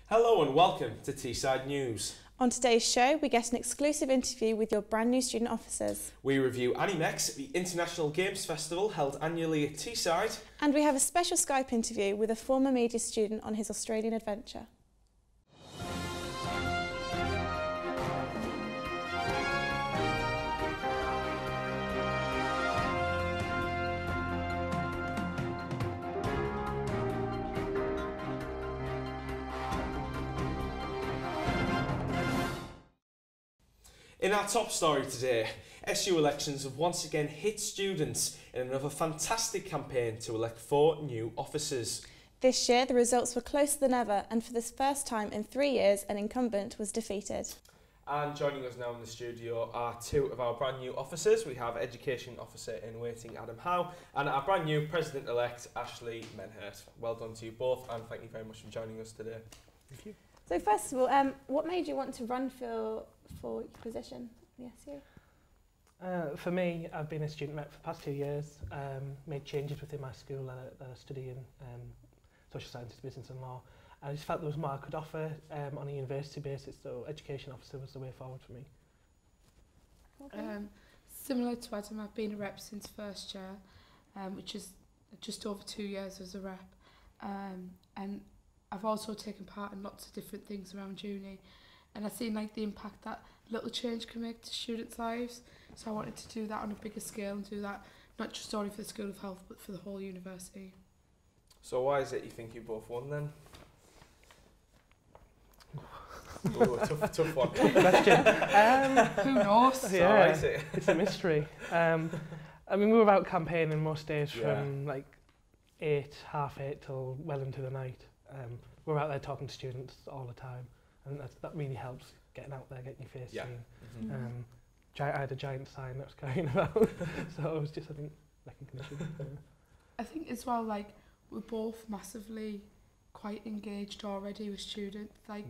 Hello and welcome to Teesside News. On today's show, we get an exclusive interview with your brand new student officers. We review Animex, the International Games Festival held annually at Teesside. And we have a special Skype interview with a former media student on his Australian adventure. In our top story today, SU elections have once again hit students in another fantastic campaign to elect 4 new officers. This year, the results were closer than ever, and for the first time in 3 years, an incumbent was defeated. And joining us now in the studio are 2 of our brand new officers. We have Education Officer in Waiting Adam Howe and our brand new President-elect Ashley Menhurt. Well done to you both and thank you very much for joining us today. Thank you. So first of all, what made you want to run for your position in the SU? For me, I've been a student rep for the past 2 years, made changes within my school that I study in social sciences, business and law. I just felt there was more I could offer on a university basis, so education officer was the way forward for me. Okay. Similar to Adam, I've been a rep since first year, which is just over 2 years as a rep. And I've also taken part in lots of different things around uni, and I've seen like the impact that little change can make to students' lives. So I wanted to do that on a bigger scale and do that not just only for the School of Health but for the whole university. So why is it you think you both won then? Ooh, a tough one. Question. Who knows? So Yeah, is it? it's a mystery. I mean, we were out campaigning most days Yeah. from like 8, half 8 till well into the night. We're out there talking to students all the time, and that really helps getting out there, getting your face Yeah. seen. Mm-hmm. I had a giant sign that was carrying about, so it was just, I think, recognition. I think as well, like, we're both massively quite engaged already with students. Like,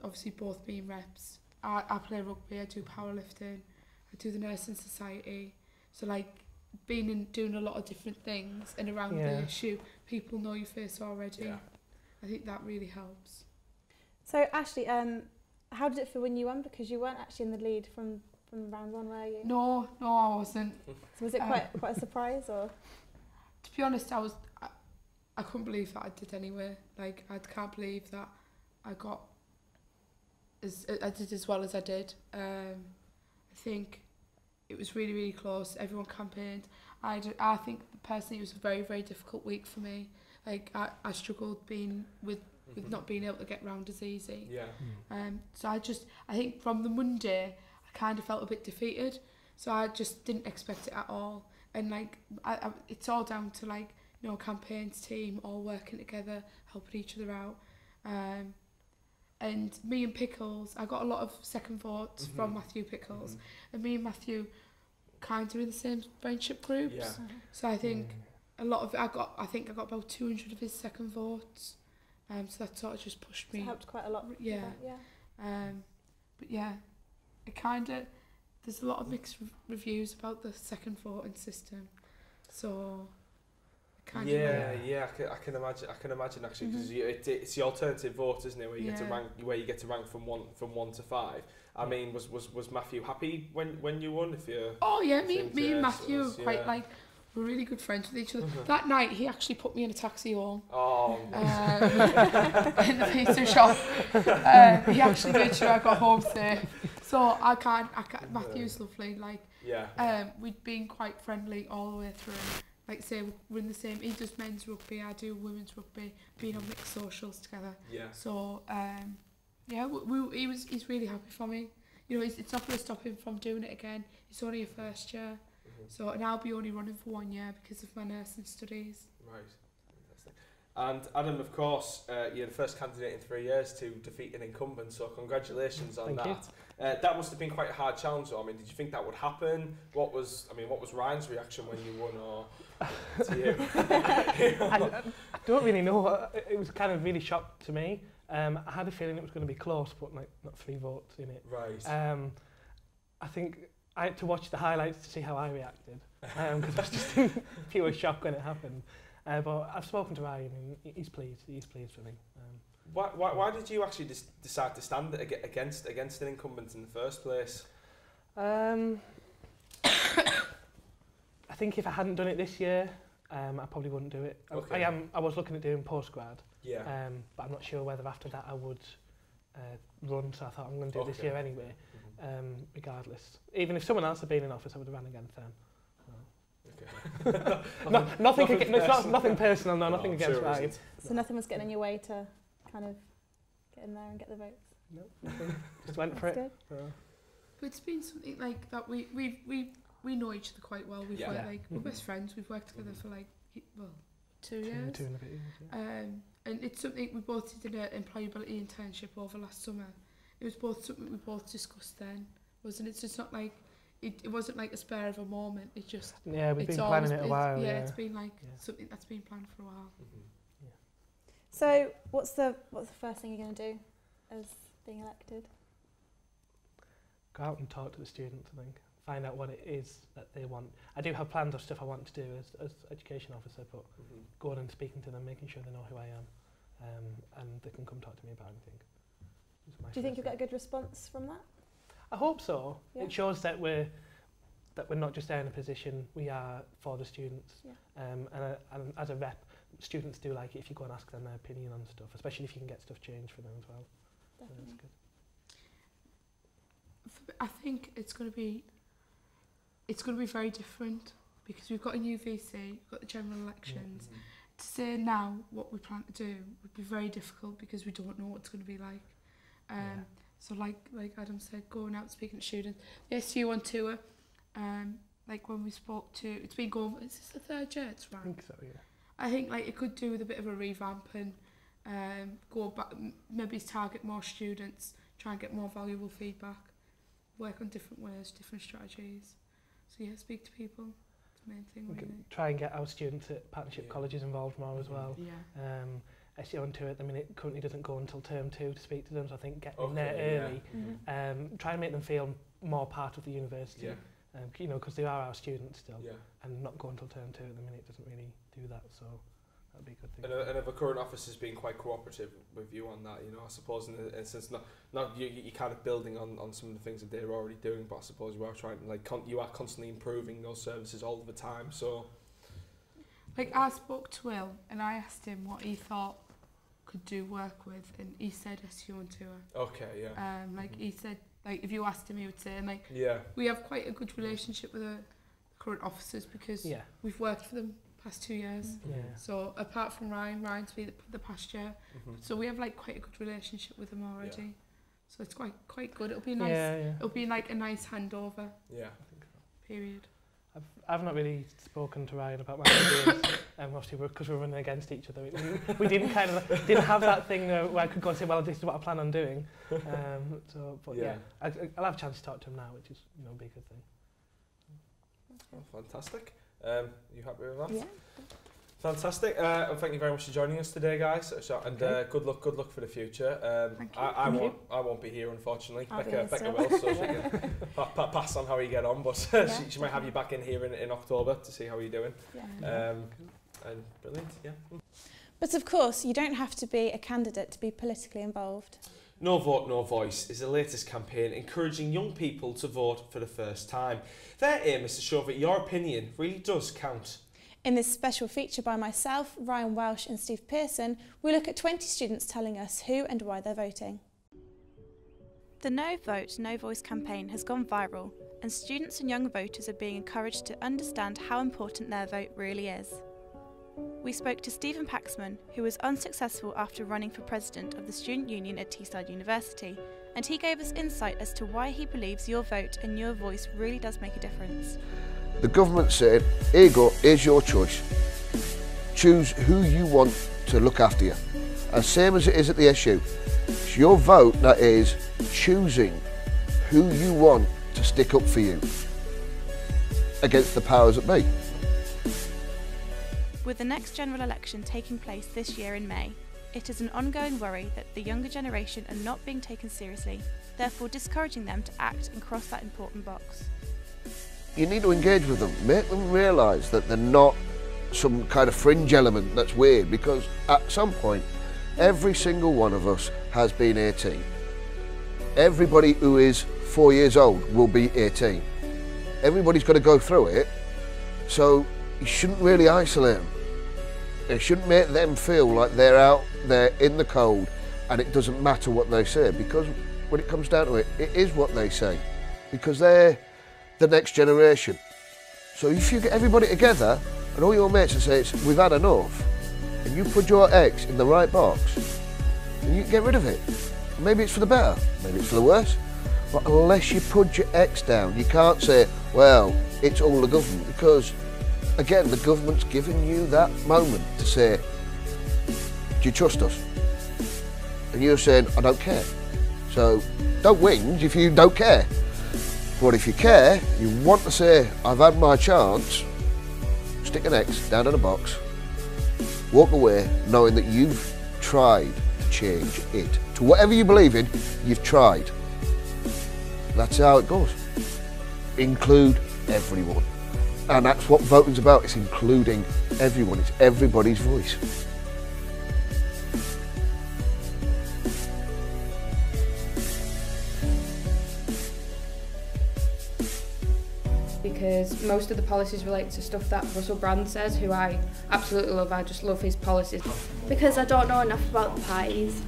obviously both being reps. I play rugby, I do powerlifting, I do the nursing society. So like doing a lot of different things and around the issue, people know your face already. Yeah. I think that really helps. So Ashley, how did it feel when you won? Because you weren't actually in the lead from round 1, were you? No, I wasn't. So was it quite a surprise, or? To be honest, I couldn't believe that I did anyway. Like, I can't believe that I did as well as I did. I think it was really, really close. Everyone campaigned. I think personally it was a very, very difficult week for me. Like, I struggled with not being able to get round as easy. Yeah. So I think from the Monday, I kind of felt a bit defeated. So I just didn't expect it at all. And like, it's all down to like, you know, campaigns team all working together, helping each other out. And me and Pickles, I got a lot of second votes from Matthew Pickles. And me and Matthew kind of in the same friendship groups. Yeah. So I think a lot of it, I think I got about 200 of his second votes. So that sort of just pushed me. So it helped quite a lot. Yeah. But yeah, it kind of, there's a lot of mixed reviews about the second voting system. So kind of I can imagine actually, because it's the alternative vote, isn't it, where you get to rank from 1 to 5. I mean, was Matthew happy when you won? Me and Matthew were quite like, we're really good friends with each other. That night he actually put me in a taxi home. Oh, in the pizza shop. He actually made sure I got home safe. So I can't Matthew's lovely. Like, we'd been quite friendly all the way through. Like, say we're in the same, he does men's rugby, I do women's rugby, being on mixed socials together. Yeah. So he's really happy for me. You know, it's not going to stop him from doing it again. It's only a first year. So, and I'll be only running for 1 year because of my nursing studies. Right. Fantastic. And Adam, of course, you're the first candidate in 3 years to defeat an incumbent, so congratulations on that. That must have been quite a hard challenge, though. I mean, did you think that would happen? What was Ryan's reaction when you won, or to you? I don't really know. It was kind of really shocked to me. I had a feeling it was going to be close, but like not 3 votes in it. Right. I think I had to watch the highlights to see how I reacted, because I was just in pure shock when it happened. But I've spoken to Ryan and he's pleased. He's pleased with me. Why did you actually decide to stand against an incumbent in the first place? I think if I hadn't done it this year, I probably wouldn't do it. Okay. I was looking at doing postgrad, Yeah. but I'm not sure whether after that I would run, so I thought I'm going to do it this year anyway, regardless. Even if someone else had been in office, I would have ran against them. Okay. Nothing personal, nothing against sure Ryan. So nothing was getting in your way to kind of get in there and get the votes? No, nothing. Just went for it. Good. But it's been something like that. We know each other quite well. We've worked, like we're best friends. We've worked together for like 2 years. Two and a bit years, yeah. And it's something we both did an employability internship over last summer. It was both something we both discussed then, wasn't it? So it's not like it wasn't like a spur of a moment. It just we've been planning it a while. Yeah, it's been like something that's been planned for a while. So what's the first thing you're going to do as being elected? Go out and talk to the students, I think. Find out what it is that they want. I do have plans of stuff I want to do as education officer, but going and speaking to them, making sure they know who I am, and they can come talk to me about anything. Do you think you'll get a good response from that? I hope so. Yeah. It shows that we're not just there in a position, we are for the students. Yeah. And as a rep, students do like it if you go and ask them their opinion on stuff, especially if you can get stuff changed for them as well. Definitely. So that's good. I think it's going to be very different because we've got a new VC, we've got the general elections. To say now what we plan to do would be very difficult because we don't know what it's going to be like. So like Adam said, going out speaking to students. The SU on tour, like when we spoke to, it's been going, is this the third year it's run? I think so, yeah. I think like it could do with a bit of a revamp and go back, maybe target more students, try and get more valuable feedback, work on different ways, different strategies. So yeah, speak to people. It's the main thing. We really. can try and get our students at partnership colleges involved more as well. Yeah. SEO on tour at the minute currently doesn't go until term 2 to speak to them, so I think getting in there early, try and make them feel more part of the university. You know, because they are our students still, and not go until term 2 at the minute doesn't really do that, so that'd be a good thing. And have the current officers been quite cooperative with you on that? You know, I suppose in a sense, not you're kind of building on some of the things that they're already doing, but I suppose you are trying to you are constantly improving those services all the time. So, like I spoke to Will and I asked him what he thought could do work with, and he said SU on tour. Okay, yeah. He said, like if you asked him, he would say, and like we have quite a good relationship with the current officers because we've worked for them past 2 years. So apart from Ryan's been the past year, so we have like quite a good relationship with them already. So it's quite good. It'll be nice. It'll be like a nice handover. Yeah. Period. I've not really spoken to Ryan about my ideas, obviously because we're running against each other. We didn't have that thing where I could go and say, well, this is what I plan on doing. But I'll have a chance to talk to him now, which is a big good thing. Oh, fantastic. You happy with that? Yeah. Fantastic. And thank you very much for joining us today, guys. And good luck for the future. I won't be here, unfortunately. Becca will, so she can pass on how you get on. But she might have you back in here in October to see how you're doing. And brilliant, But of course, you don't have to be a candidate to be politically involved. No Vote, No Voice is the latest campaign encouraging young people to vote for the first time. Their aim is to show that your opinion really does count. In this special feature by myself, Ryan Welsh and Steve Pearson, we look at 20 students telling us who and why they're voting. The No Vote, No Voice campaign has gone viral, and students and young voters are being encouraged to understand how important their vote really is. We spoke to Stephen Paxman, who was unsuccessful after running for president of the student union at Teesside University, and he gave us insight as to why he believes your vote and your voice really does make a difference. The government said, here you go, here's your choice. Choose who you want to look after you. And same as it is at the SU. It's your vote that is choosing who you want to stick up for you against the powers that be. With the next general election taking place this year in May, it is an ongoing worry that the younger generation are not being taken seriously, therefore discouraging them to act and cross that important box. You need to engage with them, make them realise that they're not some kind of fringe element that's weird, because at some point every single one of us has been 18. Everybody who is 4 years old will be 18. Everybody's got to go through it, so you shouldn't really isolate them. It shouldn't make them feel like they're out there in the cold and it doesn't matter what they say, because when it comes down to it, it is what they say, because they're the next generation. So if you get everybody together and all your mates and say, we've had enough, and you put your eggs in the right box, then you can get rid of it. Maybe it's for the better, maybe it's for the worse, but unless you put your eggs down, you can't say, well, it's all the government, because again, the government's given you that moment to say, do you trust us? And you're saying, I don't care. So don't whinge if you don't care. But if you care, you want to say, I've had my chance, stick an X down in a box, walk away knowing that you've tried to change it. To whatever you believe in, you've tried. That's how it goes. Include everyone. And that's what voting's about, it's including everyone, it's everybody's voice. Because most of the policies relate to stuff that Russell Brand says, who I absolutely love. I just love his policies. Because I don't know enough about the parties.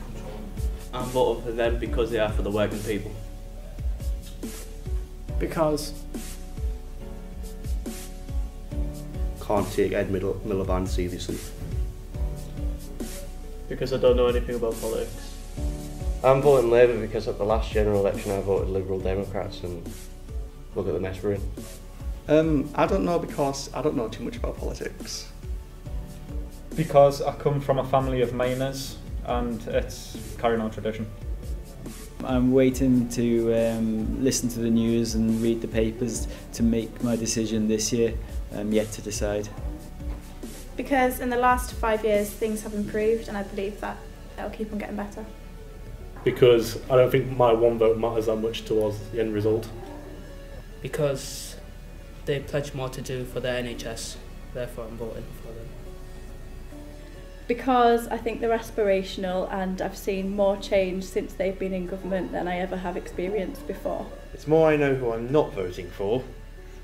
I'm voting for them because they are for the working people. Because can't take Ed Miliband seriously. Because I don't know anything about politics. I'm voting Labour because at the last general election I voted Liberal Democrats, and look at the mess we're in. I don't know, because I don't know too much about politics. Because I come from a family of miners and it's carrying on tradition. I'm waiting to listen to the news and read the papers to make my decision this year. I'm yet to decide. Because in the last 5 years things have improved, and I believe that they'll keep on getting better. Because I don't think my one vote matters that much towards the end result. Because they pledge more to do for their NHS, therefore I'm voting for them. Because I think they're aspirational, and I've seen more change since they've been in government than I ever have experienced before. It's more I know who I'm not voting for,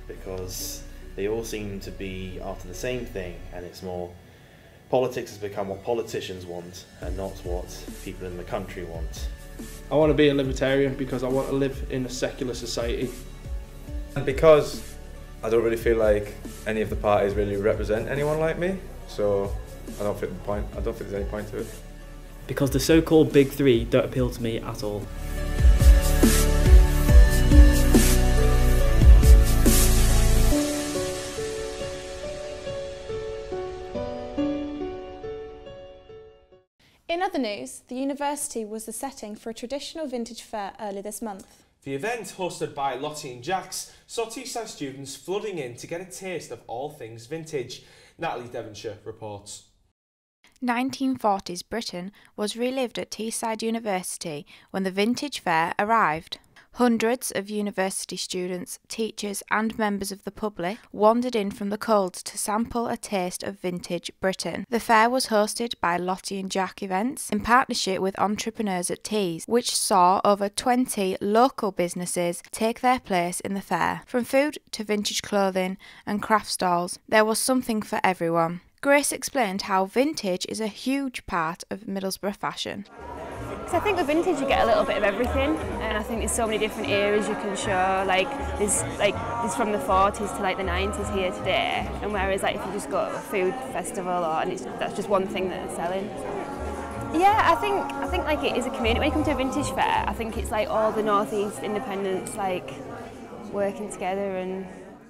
because they all seem to be after the same thing, and it's more politics has become what politicians want and not what people in the country want. I want to be a libertarian because I want to live in a secular society. And because I don't really feel like any of the parties really represent anyone like me, so I don't think there's any point to it. Because the so-called big three don't appeal to me at all. In other news, the university was the setting for a traditional vintage fair early this month. The event, hosted by Lottie and Jax, saw Teesside students flooding in to get a taste of all things vintage. Natalie Devonshire reports. 1940s Britain was relived at Teesside University when the vintage fair arrived. Hundreds of university students, teachers and members of the public wandered in from the cold to sample a taste of vintage Britain. The fair was hosted by Lottie and Jack Events in partnership with Entrepreneurs at Tees, which saw over 20 local businesses take their place in the fair. From food to vintage clothing and craft stalls, there was something for everyone. Grace explained how vintage is a huge part of Middlesbrough fashion. So I think with vintage you get a little bit of everything, and I think there's so many different eras you can show. There's from the 40s to the 90s here today, and whereas if you just go to a food festival that's just one thing that they're selling. Yeah, I think it is a community. When you come to a vintage fair, I think it's all the North East independents working together. And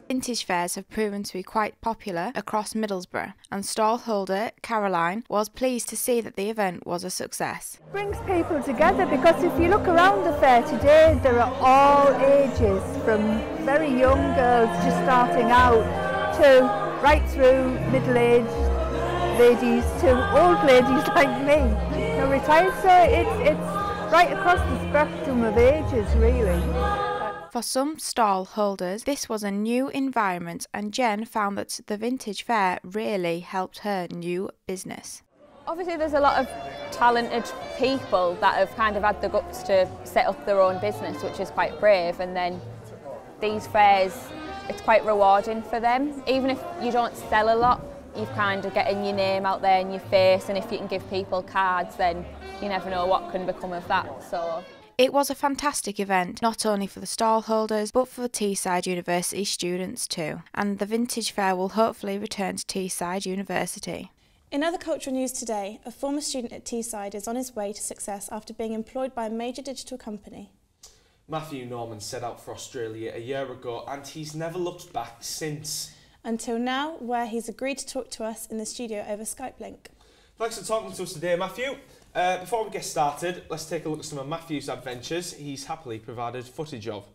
vintage fairs have proven to be quite popular across Middlesbrough, and stallholder Caroline was pleased to see that the event was a success. It brings people together, because if you look around the fair today, there are all ages, from very young girls just starting out to right through middle-aged ladies to old ladies like me, retired. So it's right across the spectrum of ages, really. For some stall holders, this was a new environment, and Jen found that the vintage fair really helped her new business. Obviously there's a lot of talented people that have kind of had the guts to set up their own business, which is quite brave, and then these fairs, it's quite rewarding for them. Even if you don't sell a lot, you're kind of getting your name out there and your face, and if you can give people cards, then you never know what can become of that. So it was a fantastic event, not only for the stall holders, but for Teesside University students too. And the Vintage Fair will hopefully return to Teesside University. In other cultural news today, a former student at Teesside is on his way to success after being employed by a major digital company. Matthew Norman set out for Australia a year ago and he's never looked back since. Until now, where he's agreed to talk to us in the studio over Skype link. Thanks for talking to us today, Matthew. Before we get started, let's take a look at some of Matthew's adventures he's happily provided footage of.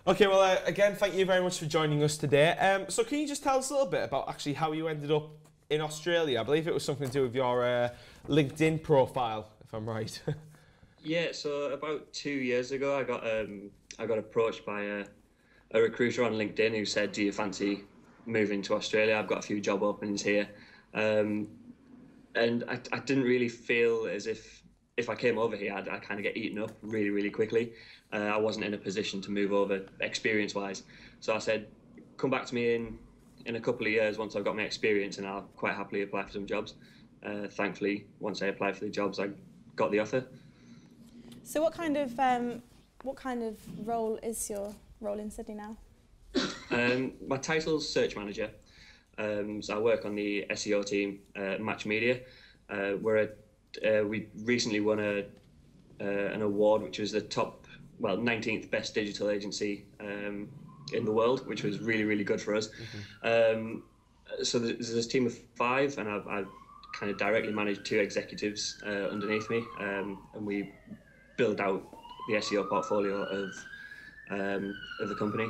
Okay, well, again, thank you very much for joining us today. So can you just tell us a little bit about actually how you ended up in Australia? I believe it was something to do with your LinkedIn profile, if I'm right. Yeah, so about 2 years ago, I got approached by a recruiter on LinkedIn who said, "Do you fancy moving to Australia? I've got a few job openings here." And I didn't really feel as if I came over here, I'd kind of get eaten up really, really quickly. I wasn't in a position to move over experience-wise. So I said, come back to me in a couple of years once I've got my experience, and I'll quite happily apply for some jobs. Thankfully, once I applied for the jobs, I got the offer. So what kind of role is your role in Sydney now? My title's search manager. So I work on the SEO team at Match Media. We recently won an award, which was the top, 19th best digital agency in the world, which was really, really good for us. Mm-hmm. So there's this team of 5, and I've kind of directly managed 2 executives underneath me, and we build out the SEO portfolio of the company.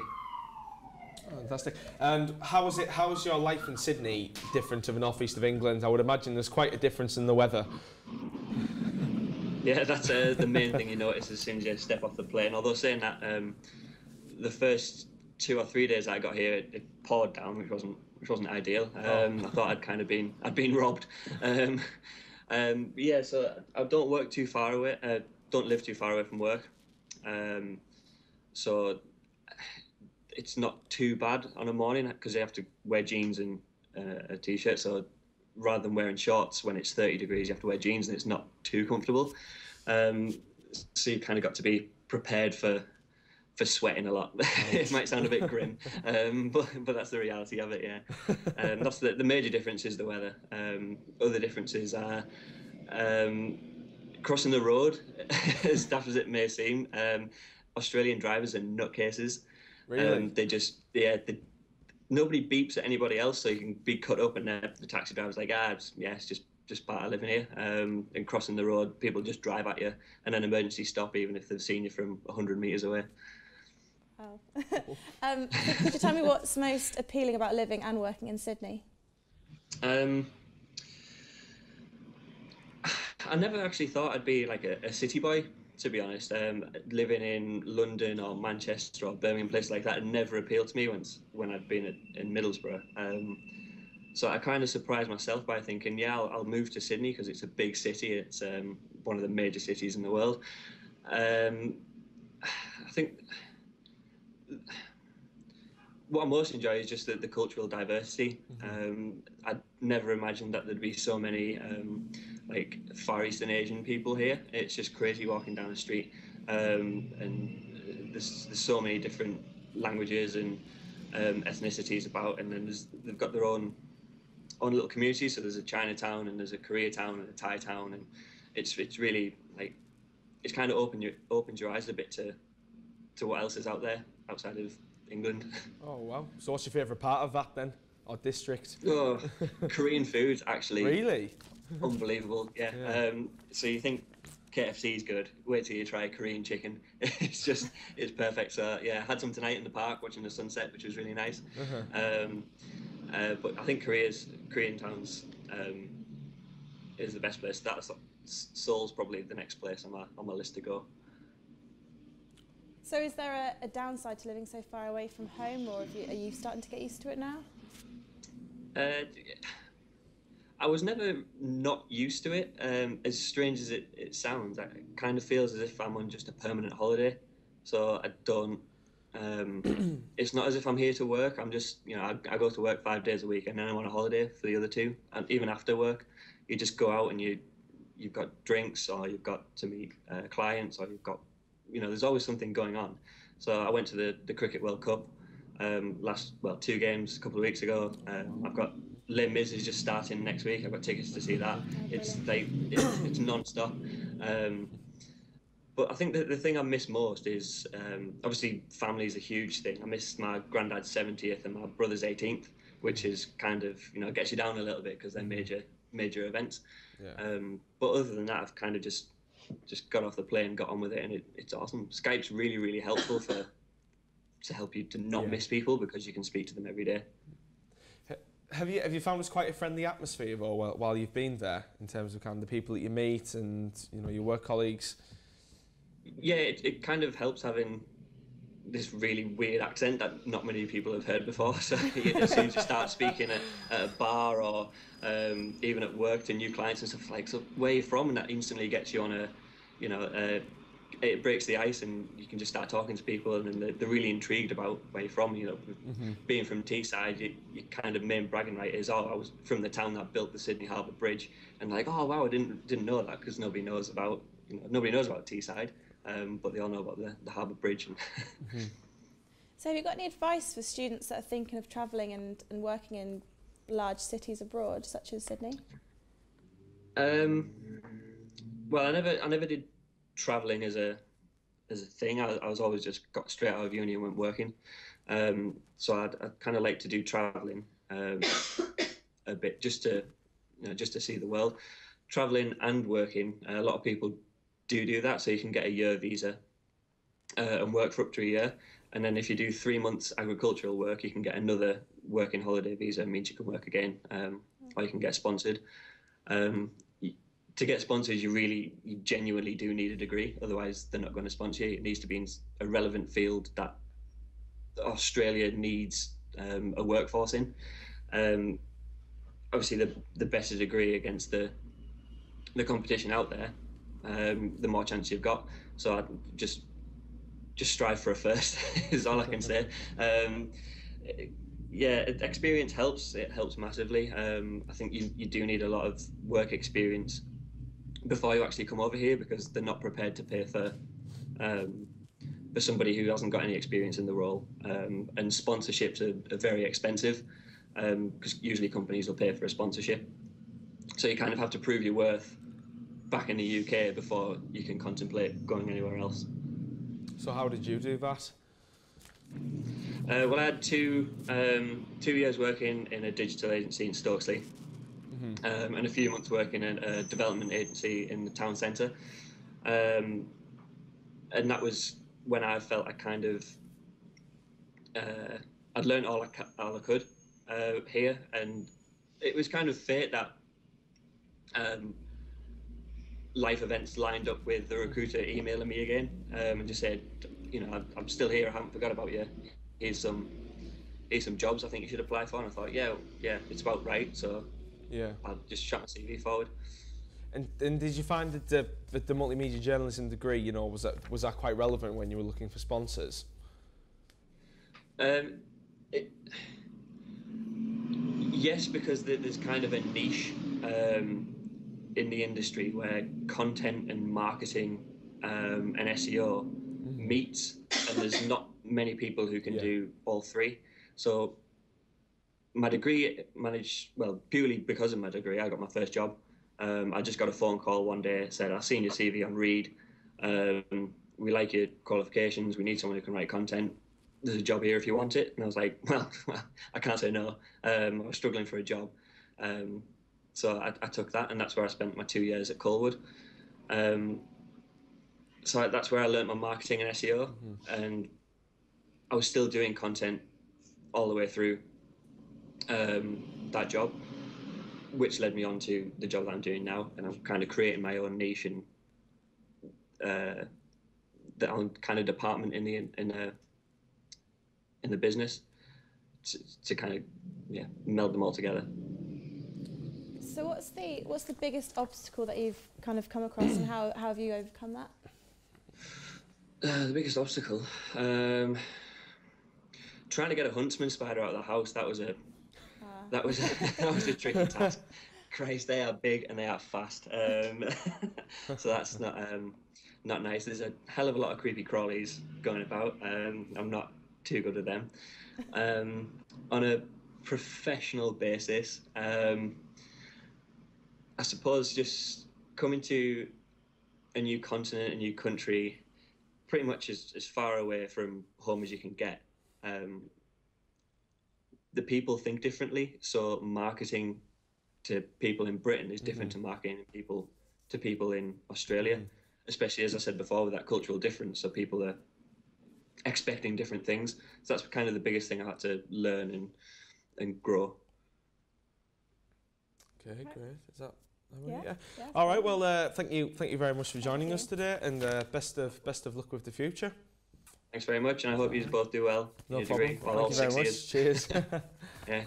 Oh, fantastic. And how is your life in Sydney different to the northeast of England? I would imagine there's quite a difference in the weather. Yeah, that's the main thing you notice as soon as you step off the plane. Although saying that, the first 2 or 3 days I got here, it poured down, which wasn't ideal. I thought I'd been robbed. Yeah, so I don't work too far away. Don't live too far away from work. So it's not too bad on a morning because you have to wear jeans and a t-shirt. So rather than wearing shorts when it's 30 degrees, you have to wear jeans and it's not too comfortable. So you kind of got to be prepared for sweating a lot. It might sound a bit grim, but that's the reality of it, yeah. That's the major difference is the weather. Other differences are crossing the road, as daft as it may seem. Australian drivers are nutcases. Really? Nobody beeps at anybody else, so you can be cut up, and the taxi driver's like, it's just part of living here. And crossing the road, people just drive at you, and then emergency stop even if they've seen you from 100 metres away. Wow. Could you tell me what's most appealing about living and working in Sydney? I never actually thought I'd be like a city boy, to be honest. Living in London or Manchester or Birmingham, places like that, never appealed to me when I'd been in Middlesbrough. So I kind of surprised myself by thinking, I'll move to Sydney because it's a big city. It's one of the major cities in the world. I think what I most enjoy is just the cultural diversity. Mm-hmm. I'd never imagined that there'd be so many like Far Eastern Asian people here. It's just crazy walking down the street. and there's so many different languages and ethnicities about, and then they've got their own little community. So there's a Chinatown and there's a Koreatown and a Thai town, and it's really like it's kind of opens your eyes a bit to what else is out there outside of England. Oh wow! So what's your favourite part of that then, or district? Oh, Korean food actually. Really? Unbelievable. Yeah. So you think KFC is good? Wait till you try Korean chicken. it's perfect. So yeah, I had some tonight in the park watching the sunset, which was really nice. But I think Korean towns is the best place. Seoul's probably the next place on my list to go. So is there a downside to living so far away from home, or are you starting to get used to it now? I was never not used to it. As strange as it sounds, it kind of feels as if I'm on just a permanent holiday. So I don't. It's not as if I'm here to work. I'm just, I go to work 5 days a week, and then I'm on a holiday for the other 2. And even after work, you just go out and you've got drinks, or you've got to meet clients, or you've got, there's always something going on. So I went to the Cricket World Cup 2 games a couple of weeks ago. I've got Les Mis is just starting next week. I've got tickets to see that. It's non-stop. But I think that the thing I miss most is obviously family is a huge thing. I miss my granddad's 70th and my brother's 18th, which is kind of gets you down a little bit because they're major events. Yeah. But other than that, I've kind of just got off the plane, got on with it, and it's awesome. Skype's really, really helpful to help you to not miss people because you can speak to them every day. Have you found it's quite a friendly atmosphere while you've been there, in terms of kind of the people that you meet and your work colleagues? Yeah, it kind of helps having this really weird accent that not many people have heard before. So as soon as you start speaking at a bar or even at work to new clients and stuff like, so where are you from? And that instantly gets you on it breaks the ice, and you can just start talking to people, and then they're really intrigued about where you're from. Being from Teesside, your kind of main bragging right is, I was from the town that built the Sydney Harbour Bridge, and like, oh wow, I didn't know that, because nobody knows about Teesside, but they all know about the Harbour Bridge. So have you got any advice for students that are thinking of travelling and working in large cities abroad, such as Sydney? Well, I never did travelling as a thing. I was always just got straight out of uni and went working. So I'd kind of like to do travelling a bit, just to see the world. Travelling and working, a lot of people do that, so you can get a year visa and work for up to a year. And then if you do 3 months agricultural work, you can get another working holiday visa. It means you can work again, or you can get sponsored. To get sponsored, you genuinely do need a degree. Otherwise, they're not going to sponsor you. It needs to be in a relevant field that Australia needs a workforce in. Obviously, the better degree against the competition out there, the more chance you've got. So I'd just strive for a first is all I can say. Yeah, experience helps. It helps massively. I think you do need a lot of work experience before you actually come over here, because they're not prepared to pay for somebody who hasn't got any experience in the role. And sponsorships are very expensive, because usually companies will pay for a sponsorship. So you kind of have to prove your worth back in the UK before you can contemplate going anywhere else. So how did you do that? Well, I had 2 years working in a digital agency in Stokesley, and a few months working in a development agency in the town centre. And that was when I felt I kind of I'd learned all I could here, and it was kind of fate that life events lined up with the recruiter emailing me again, and just said, I'm still here, I haven't forgot about you. Here's some jobs I think you should apply for. And I thought, yeah, it's about right. So yeah, I'll just shot my CV forward. And did you find that the multimedia journalism degree, was that quite relevant when you were looking for sponsors? Yes, because there's kind of a niche in the industry where content and marketing and SEO meet, and there's not many people who can do all three. So my degree purely because of my degree, I got my first job. I just got a phone call one day, said, I've seen your CV on Reed. We like your qualifications. We need someone who can write content. There's a job here if you want it. And I was like, well, I can't say no. I was struggling for a job. So I took that, and that's where I spent my 2 years at Colwood. So that's where I learned my marketing and SEO. And I was still doing content all the way through that job, which led me on to the job that I'm doing now. And I'm kind of creating my own niche and the own kind of department in the business to kind of meld them all together. So what's the biggest obstacle that you've kind of come across, and how have you overcome that? The biggest obstacle, trying to get a huntsman spider out of the house. That was a tricky task. Christ, they are big and they are fast. So that's not nice. There's a hell of a lot of creepy crawlies going about. I'm not too good at them. On a professional basis, I suppose just coming to a new continent, a new country, pretty much as far away from home as you can get. The people think differently, so marketing to people in Britain is different to marketing to people in Australia, especially, as I said before, with that cultural difference. So people are expecting different things. So that's kind of the biggest thing I had to learn and grow. Okay, great. Is that? Yeah. All right. Well, thank you very much for joining us today, and best of luck with the future. Thanks very much, and I hope you both do well. No problem. Thank you very much. Cheers. Yeah.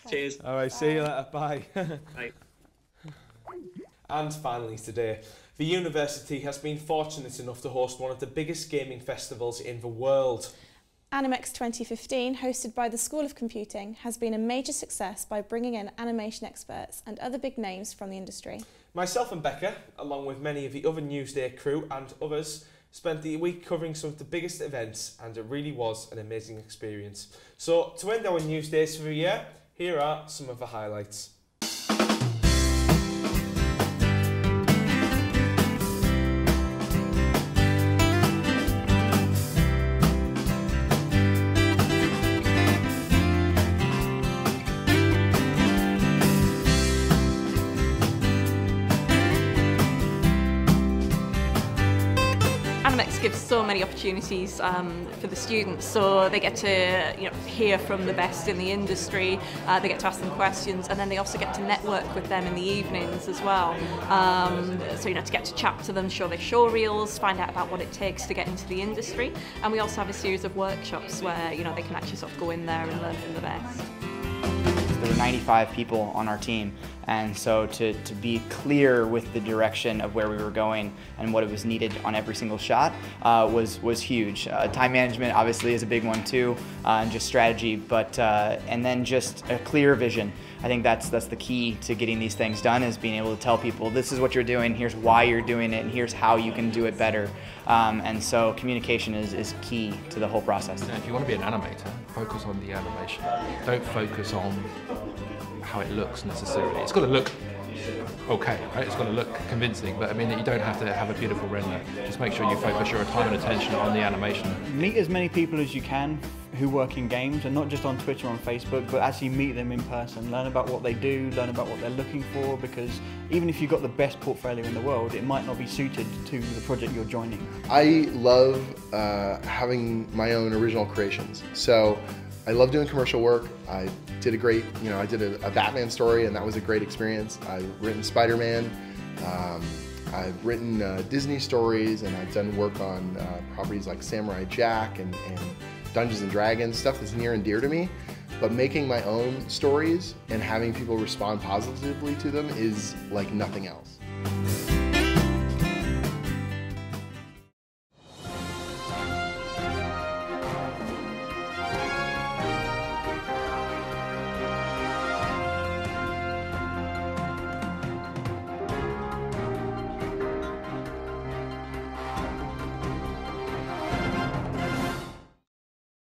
Cheers. All right. See you later. Bye. Bye. And finally today, the university has been fortunate enough to host one of the biggest gaming festivals in the world. Animex 2015, hosted by the School of Computing, has been a major success by bringing in animation experts and other big names from the industry. Myself and Becca, along with many of the other Newsday crew and others, spent the week covering some of the biggest events, and it really was an amazing experience. So, to end our Newsdays for the year, here are some of the highlights. Animex gives so many opportunities for the students, so they get to hear from the best in the industry, they get to ask them questions, and then they also get to network with them in the evenings as well. So to get to chat to them, show their show reels, find out about what it takes to get into the industry, and we also have a series of workshops where they can actually sort of go in there and learn from the best. There were 95 people on our team, and so to be clear with the direction of where we were going and what it was needed on every single shot was huge. Time management obviously is a big one too, and just strategy, but and then just a clear vision. I think that's the key to getting these things done, is being able to tell people this is what you're doing, here's why you're doing it, and here's how you can do it better. And so communication is key to the whole process. If you want to be an animator, focus on the animation. Don't focus on how it looks necessarily. It's got to look okay, right? It's got to look convincing, but I mean, you don't have to have a beautiful render. Just make sure you focus your time and attention on the animation. Meet as many people as you can who work in games, and not just on Twitter or on Facebook, but actually meet them in person. Learn about what they do, learn about what they're looking for, because even if you've got the best portfolio in the world, it might not be suited to the project you're joining. I love having my own original creations. So I love doing commercial work. I did I did a Batman story, and that was a great experience. I've written Spider-Man. I've written Disney stories, and I've done work on properties like Samurai Jack and Dungeons and Dragons, stuff that's near and dear to me. But making my own stories and having people respond positively to them is like nothing else.